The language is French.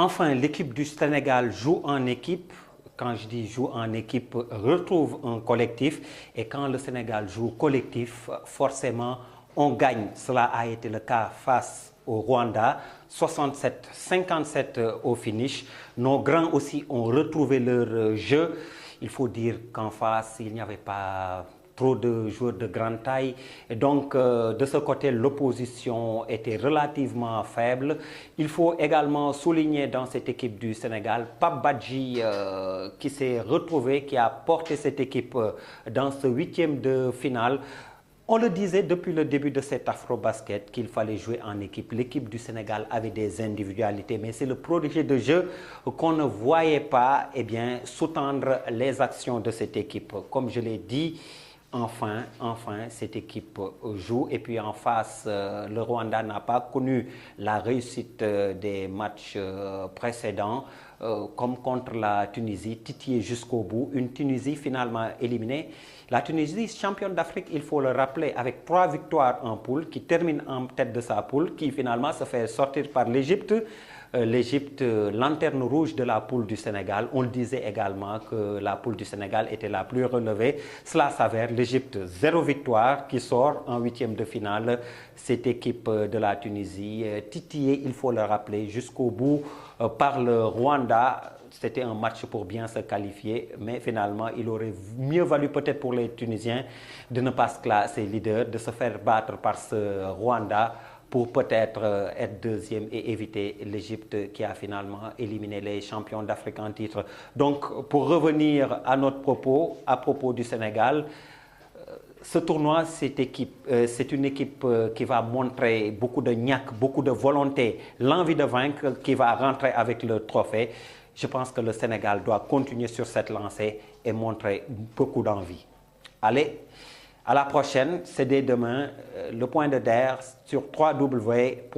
Enfin, l'équipe du Sénégal joue en équipe. Quand je dis joue en équipe, retrouve un collectif. Et quand le Sénégal joue collectif, forcément, on gagne. Cela a été le cas face au Rwanda, 67-57 au finish. Nos grands aussi ont retrouvé leur jeu. Il faut dire qu'en face, il n'y avait pas trop de joueurs de grande taille. Et donc, de ce côté, l'opposition était relativement faible. Il faut également souligner dans cette équipe du Sénégal, Pape Badji qui s'est retrouvé, qui a porté cette équipe dans ce huitième de finale. On le disait depuis le début de cet afro-basket qu'il fallait jouer en équipe. L'équipe du Sénégal avait des individualités, mais c'est le projet de jeu qu'on ne voyait pas sous-tendre les actions de cette équipe. Comme je l'ai dit, enfin, cette équipe joue. Et puis en face, le Rwanda n'a pas connu la réussite des matchs précédents, comme contre la Tunisie, titillé jusqu'au bout. Une Tunisie finalement éliminée. La Tunisie, championne d'Afrique, il faut le rappeler, avec 3 victoires en poule, qui termine en tête de sa poule, qui finalement se fait sortir par l'Égypte. L'Égypte, lanterne rouge de la poule du Sénégal. On le disait également que la poule du Sénégal était la plus relevée. Cela s'avère, l'Égypte, 0 victoire, qui sort en huitième de finale. Cette équipe de la Tunisie, titillée, il faut le rappeler, jusqu'au bout par le Rwanda. C'était un match pour bien se qualifier, mais finalement, il aurait mieux valu peut-être pour les Tunisiens de ne pas se classer leader, de se faire battre par ce Rwanda pour peut-être être deuxième et éviter l'Égypte qui a finalement éliminé les champions d'Afrique en titre. Donc, pour revenir à notre propos, à propos du Sénégal, ce tournoi, c'est une équipe qui va montrer beaucoup de niaque, beaucoup de volonté, l'envie de vaincre, qui va rentrer avec le trophée. Je pense que le Sénégal doit continuer sur cette lancée et montrer beaucoup d'envie. Allez, à la prochaine, c'est dès demain, le point de DER sur www.gfm.sn.